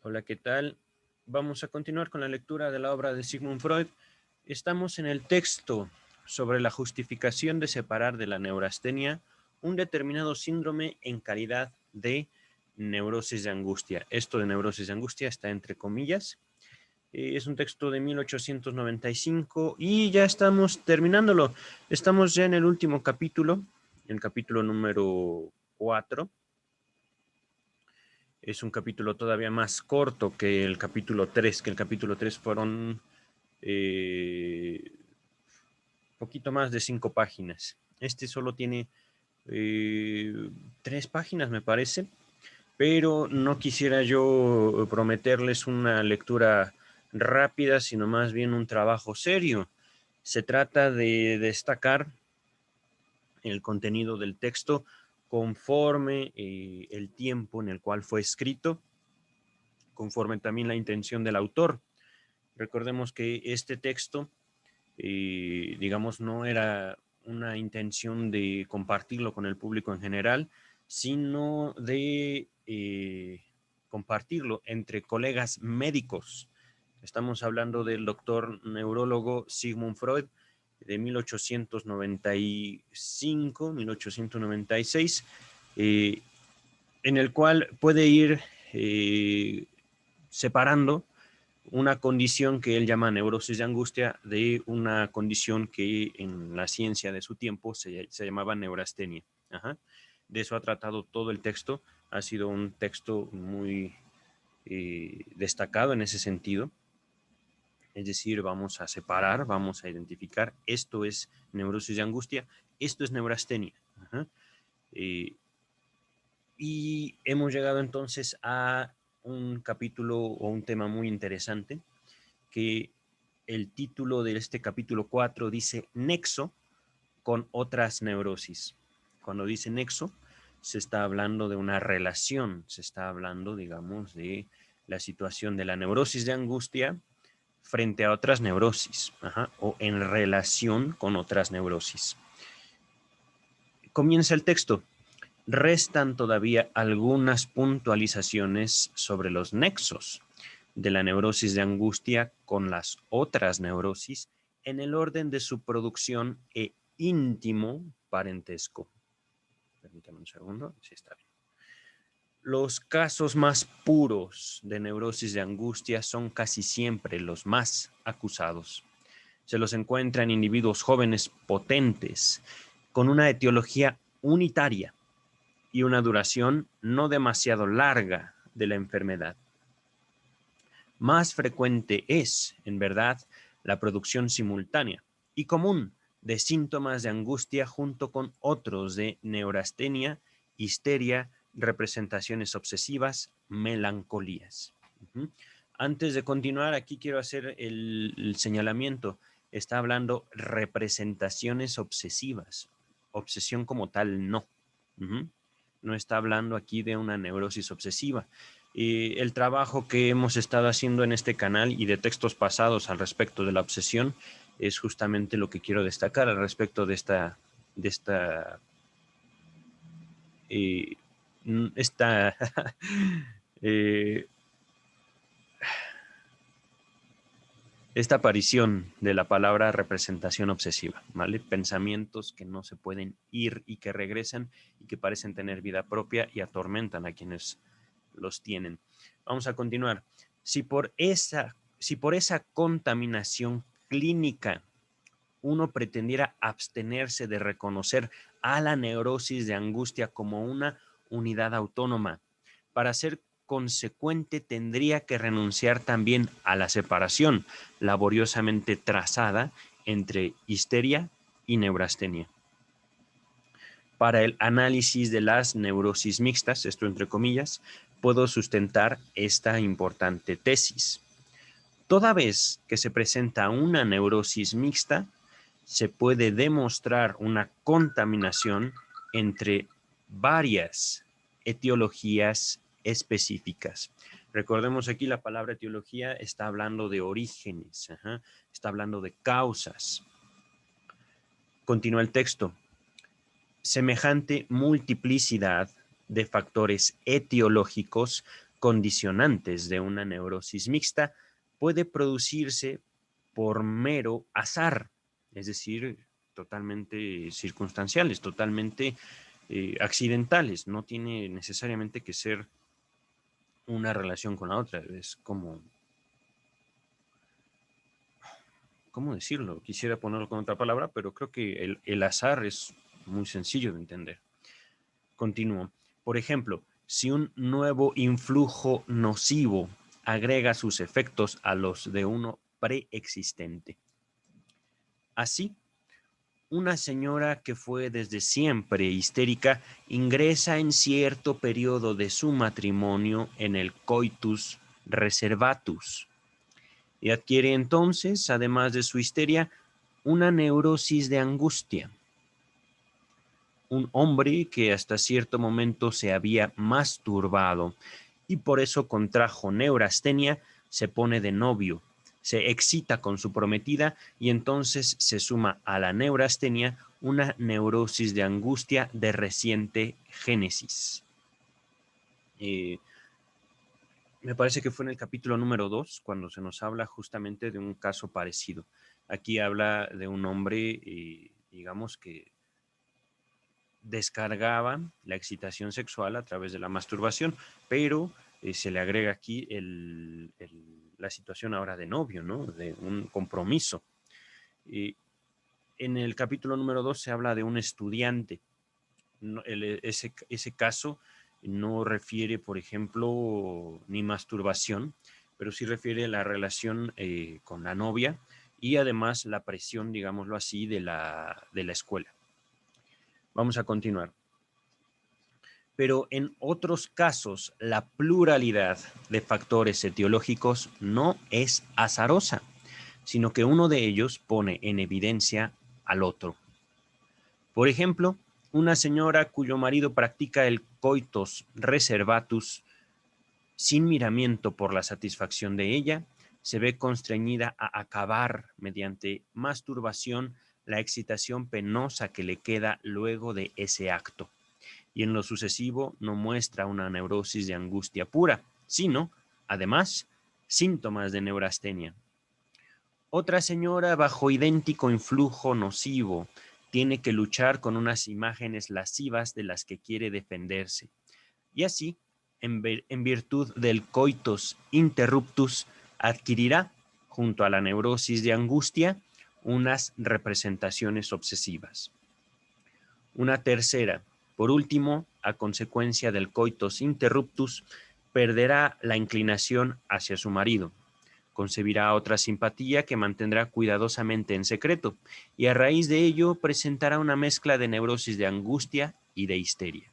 Hola, ¿qué tal? Vamos a continuar con la lectura de la obra de Sigmund Freud. Estamos en el texto sobre la justificación de separar de la neurastenia un determinado síndrome en calidad de neurosis de angustia. Esto de neurosis de angustia está entre comillas. Es un texto de 1895 y ya estamos terminándolo. Estamos ya en el último capítulo, el capítulo número 4. Es un capítulo todavía más corto que el capítulo 3, que el capítulo 3 fueron poquito más de 5 páginas. Este solo tiene 3 páginas, me parece, pero no quisiera yo prometerles una lectura rápida, sino más bien un trabajo serio. Se trata de destacar el contenido del texto conforme el tiempo en el cual fue escrito, conforme también la intención del autor. Recordemos que este texto, digamos, no era una intención de compartirlo con el público en general, sino de compartirlo entre colegas médicos. Estamos hablando del doctor neurólogo Sigmund Freud de 1895, 1896, en el cual puede ir separando una condición que él llama neurosis de angustia de una condición que en la ciencia de su tiempo se llamaba neurastenia. Ajá. De eso ha tratado todo el texto. Ha sido un texto muy destacado en ese sentido. Es decir, vamos a separar, vamos a identificar, esto es neurosis de angustia, esto es neurastenia. Ajá. Eh, y hemos llegado entonces a un capítulo o un tema muy interesante, que el título de este capítulo 4 dice nexo con otras neurosis. Cuando dice nexo, se está hablando de una relación, se está hablando, digamos, de la situación de la neurosis de angustia frente a otras neurosis, o en relación con otras neurosis. Comienza el texto. Restan todavía algunas puntualizaciones sobre los nexos de la neurosis de angustia con las otras neurosis en el orden de su producción e íntimo parentesco. Permítame un segundo, si está bien. Los casos más puros de neurosis de angustia son casi siempre los más acusados. Se los encuentra en individuos jóvenes potentes, con una etiología unitaria y una duración no demasiado larga de la enfermedad. Más frecuente es, en verdad, la producción simultánea y común de síntomas de angustia junto con otros de neurastenia, histeria, representaciones obsesivas, melancolías. Antes de continuar, aquí quiero hacer el señalamiento. Está hablando representaciones obsesivas. Obsesión como tal, no. No está hablando aquí de una neurosis obsesiva. El trabajo que hemos estado haciendo en este canal y de textos pasados al respecto de la obsesión es justamente lo que quiero destacar al respecto de eh, esta eh, esta aparición de la palabra representación obsesiva, ¿vale? Pensamientos que no se pueden ir y que regresan y que parecen tener vida propia y atormentan a quienes los tienen. Vamos a continuar. Si por esa contaminación clínica uno pretendiera abstenerse de reconocer a la neurosis de angustia como una unidad autónoma, para ser consecuente tendría que renunciar también a la separación laboriosamente trazada entre histeria y neurastenia. Para el análisis de las neurosis mixtas, esto entre comillas, puedo sustentar esta importante tesis. Toda vez que se presenta una neurosis mixta, se puede demostrar una contaminación entre varias etiologías específicas. Recordemos aquí la palabra etiología está hablando de orígenes, está hablando de causas. Continúa el texto. Semejante multiplicidad de factores etiológicos condicionantes de una neurosis mixta puede producirse por mero azar, es decir, totalmente circunstanciales, totalmente accidentales. No tiene necesariamente que ser una relación con la otra. Es como, ¿cómo decirlo? Quisiera ponerlo con otra palabra, pero creo que el azar es muy sencillo de entender. Continúo. Por ejemplo, si un nuevo influjo nocivo agrega sus efectos a los de uno preexistente. Así, una señora que fue desde siempre histérica ingresa en cierto periodo de su matrimonio en el coitus reservatus y adquiere entonces, además de su histeria, una neurosis de angustia. Un hombre que hasta cierto momento se había masturbado y por eso contrajo neurastenia, se pone de novio, se excita con su prometida y entonces se suma a la neurastenia una neurosis de angustia de reciente génesis. Me parece que fue en el capítulo número 2 cuando se nos habla justamente de un caso parecido. Aquí habla de un hombre, digamos que descargaban la excitación sexual a través de la masturbación, pero se le agrega aquí la situación ahora de novio, ¿no? De un compromiso. En el capítulo número 2 se habla de un estudiante. No, ese caso no refiere, por ejemplo, ni masturbación, pero sí refiere a la relación con la novia y además la presión, digámoslo así, de la escuela. Vamos a continuar. Pero en otros casos, la pluralidad de factores etiológicos no es azarosa, sino que uno de ellos pone en evidencia al otro. Por ejemplo, una señora cuyo marido practica el coitus reservatus sin miramiento por la satisfacción de ella, se ve constreñida a acabar mediante masturbación la excitación penosa que le queda luego de ese acto. Y en lo sucesivo no muestra una neurosis de angustia pura, sino, además, síntomas de neurastenia. Otra señora bajo idéntico influjo nocivo tiene que luchar con unas imágenes lascivas de las que quiere defenderse. Y así, en virtud del coitus interruptus, adquirirá, junto a la neurosis de angustia, unas representaciones obsesivas. Una tercera, por último, a consecuencia del coitus interruptus, perderá la inclinación hacia su marido. Concebirá otra simpatía que mantendrá cuidadosamente en secreto y a raíz de ello presentará una mezcla de neurosis de angustia y de histeria.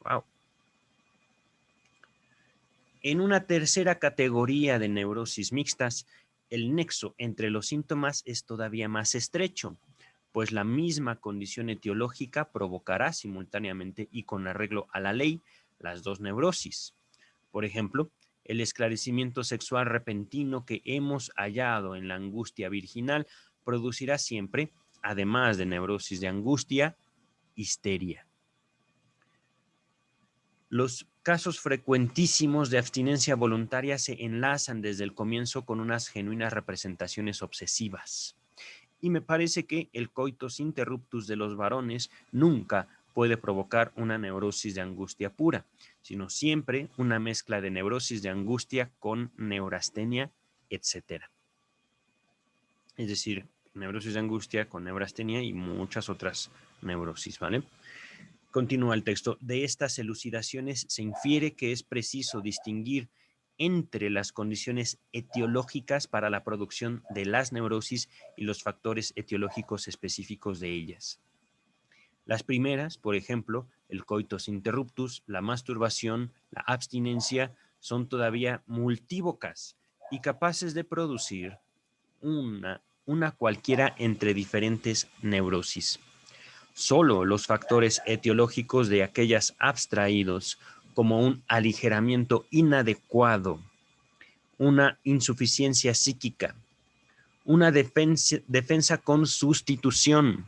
Wow. En una tercera categoría de neurosis mixtas, el nexo entre los síntomas es todavía más estrecho, pues la misma condición etiológica provocará simultáneamente y con arreglo a la ley las dos neurosis. Por ejemplo, el esclarecimiento sexual repentino que hemos hallado en la angustia virginal producirá siempre, además de neurosis de angustia, histeria. Los casos frecuentísimos de abstinencia voluntaria se enlazan desde el comienzo con unas genuinas representaciones obsesivas. Y me parece que el coitus interruptus de los varones nunca puede provocar una neurosis de angustia pura, sino siempre una mezcla de neurosis de angustia con neurastenia, etc. Es decir, neurosis de angustia con neurastenia y muchas otras neurosis, ¿vale? Continúa el texto. De estas elucidaciones se infiere que es preciso distinguir entre las condiciones etiológicas para la producción de las neurosis y los factores etiológicos específicos de ellas. Las primeras, por ejemplo, el coitus interruptus, la masturbación, la abstinencia, son todavía multívocas y capaces de producir una cualquiera entre diferentes neurosis. Solo los factores etiológicos de aquellas abstraídos, como un aligeramiento inadecuado, una insuficiencia psíquica, una defensa con sustitución,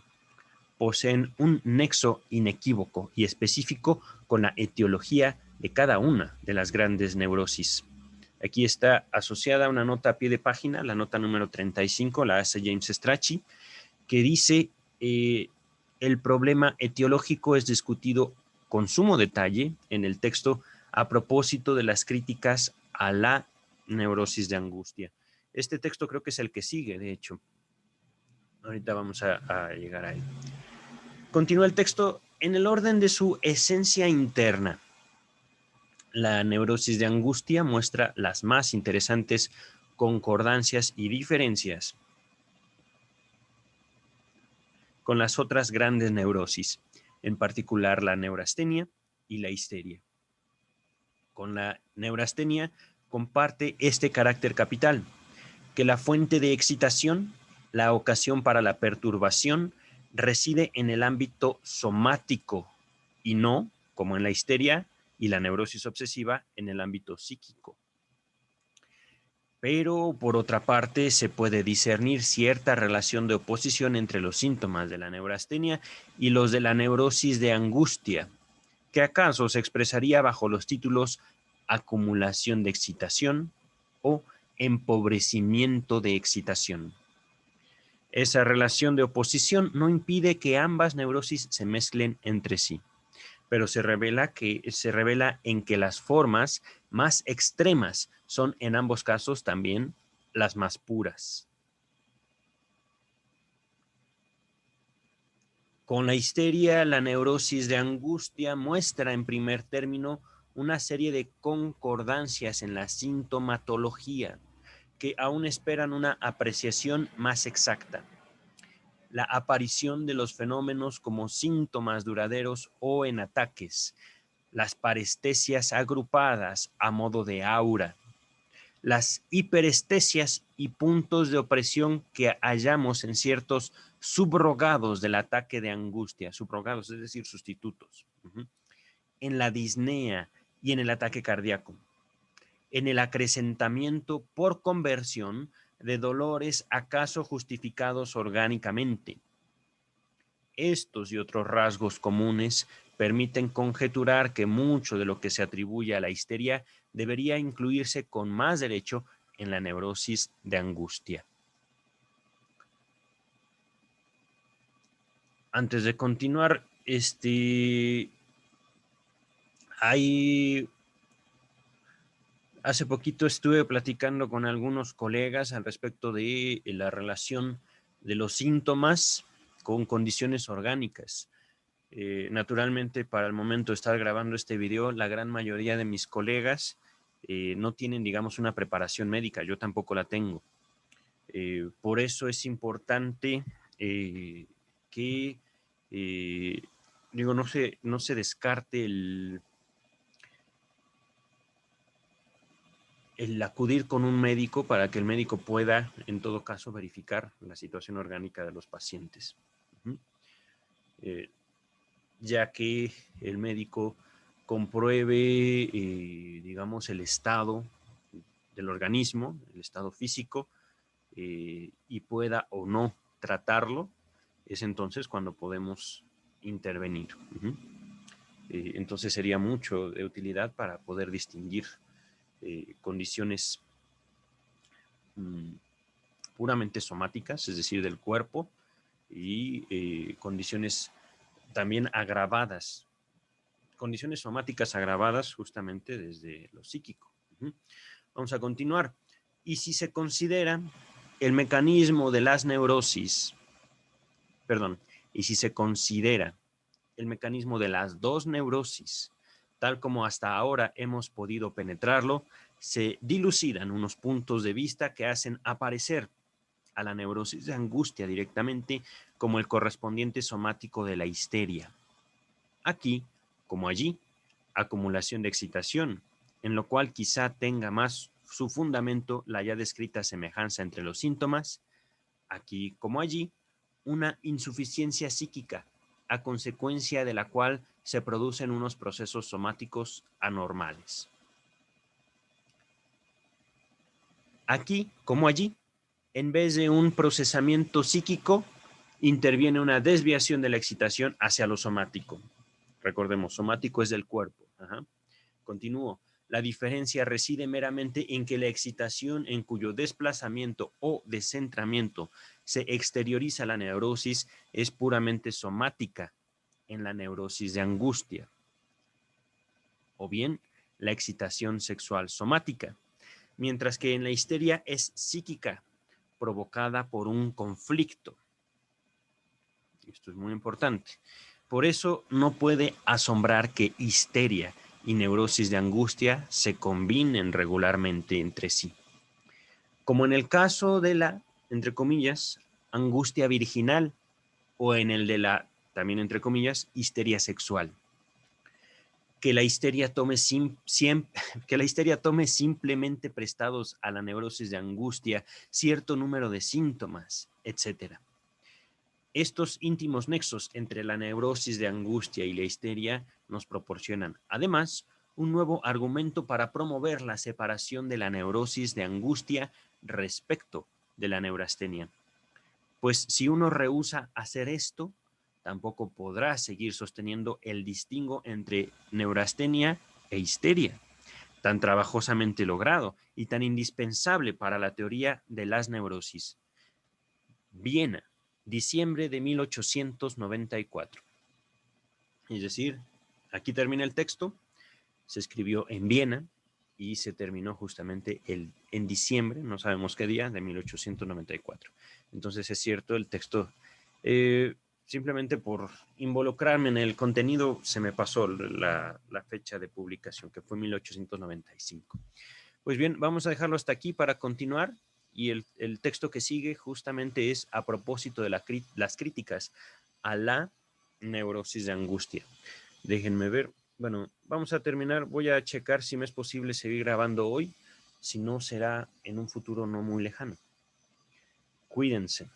poseen un nexo inequívoco y específico con la etiología de cada una de las grandes neurosis. Aquí está asociada una nota a pie de página, la nota número 35, la hace James Strachey, que dice el problema etiológico es discutido con sumo detalle en el texto a propósito de las críticas a la neurosis de angustia. Este texto creo que es el que sigue, de hecho. Ahorita vamos a llegar a él. Continúa el texto en el orden de su esencia interna. La neurosis de angustia muestra las más interesantes concordancias y diferencias con las otras grandes neurosis, en particular la neurastenia y la histeria. Con la neurastenia comparte este carácter capital, que la fuente de excitación, la ocasión para la perturbación, reside en el ámbito somático y no, como en la histeria y la neurosis obsesiva, en el ámbito psíquico. Pero, por otra parte, se puede discernir cierta relación de oposición entre los síntomas de la neurastenia y los de la neurosis de angustia, que acaso se expresaría bajo los títulos acumulación de excitación o empobrecimiento de excitación. Esa relación de oposición no impide que ambas neurosis se mezclen entre sí, pero se revela en que las formas más extremas son en ambos casos también las más puras. Con la histeria, la neurosis de angustia muestra en primer término una serie de concordancias en la sintomatología que aún esperan una apreciación más exacta. La aparición de los fenómenos como síntomas duraderos o en ataques, las parestesias agrupadas a modo de aura, las hiperestesias y puntos de opresión que hallamos en ciertos subrogados del ataque de angustia, subrogados, es decir, sustitutos, en la disnea y en el ataque cardíaco, en el acrecentamiento por conversión de dolores acaso justificados orgánicamente. Estos y otros rasgos comunes permiten conjeturar que mucho de lo que se atribuye a la histeria debería incluirse con más derecho en la neurosis de angustia. Antes de continuar, hace poquito estuve platicando con algunos colegas al respecto de la relación de los síntomas con condiciones orgánicas. Naturalmente, para el momento de estar grabando este video, la gran mayoría de mis colegas no tienen, digamos, una preparación médica. Yo tampoco la tengo. Por eso es importante que, digo, no se descarte el acudir con un médico para que el médico pueda, en todo caso, verificar la situación orgánica de los pacientes. Ya que el médico compruebe, digamos, el estado del organismo, el estado físico, y pueda o no tratarlo, es entonces cuando podemos intervenir. Entonces sería mucho de utilidad para poder distinguir condiciones puramente somáticas, es decir, del cuerpo, y condiciones también agravadas, condiciones somáticas agravadas justamente desde lo psíquico. Vamos a continuar. Y si se considera el mecanismo de las neurosis, y si se considera el mecanismo de las dos neurosis, tal como hasta ahora hemos podido penetrarlo, se dilucidan unos puntos de vista que hacen aparecer a la neurosis de angustia directamente como el correspondiente somático de la histeria. Aquí, como allí, acumulación de excitación, en lo cual quizá tenga más su fundamento la ya descrita semejanza entre los síntomas, aquí como allí, una insuficiencia psíquica, a consecuencia de la cual se producen unos procesos somáticos anormales. Aquí, como allí, en vez de un procesamiento psíquico, interviene una desviación de la excitación hacia lo somático. Recordemos, somático es del cuerpo. Continúo. La diferencia reside meramente en que la excitación en cuyo desplazamiento o descentramiento se exterioriza la neurosis es puramente somática en la neurosis de angustia, o bien la excitación sexual somática, mientras que en la histeria es psíquica, provocada por un conflicto. Esto es muy importante. Por eso no puede asombrar que histeria y neurosis de angustia se combinen regularmente entre sí. Como en el caso de la, entre comillas, angustia virginal o en el de la, también entre comillas, histeria sexual. Que la histeria tome, que la histeria tome simplemente prestados a la neurosis de angustia cierto número de síntomas, etc. Estos íntimos nexos entre la neurosis de angustia y la histeria nos proporcionan, además, un nuevo argumento para promover la separación de la neurosis de angustia respecto de la neurastenia. Pues si uno rehúsa hacer esto, tampoco podrá seguir sosteniendo el distingo entre neurastenia e histeria, tan trabajosamente logrado y tan indispensable para la teoría de las neurosis. Viena, diciembre de 1894. Es decir, aquí termina el texto, se escribió en Viena y se terminó justamente en diciembre, no sabemos qué día, de 1894. Entonces es cierto, el texto, simplemente por involucrarme en el contenido, se me pasó la fecha de publicación, que fue 1895. Pues bien, vamos a dejarlo hasta aquí para continuar. Y el texto que sigue justamente es a propósito de las críticas a la neurosis de angustia. Déjenme ver. Bueno, vamos a terminar. Voy a checar si me es posible seguir grabando hoy. Si no, será en un futuro no muy lejano. Cuídense.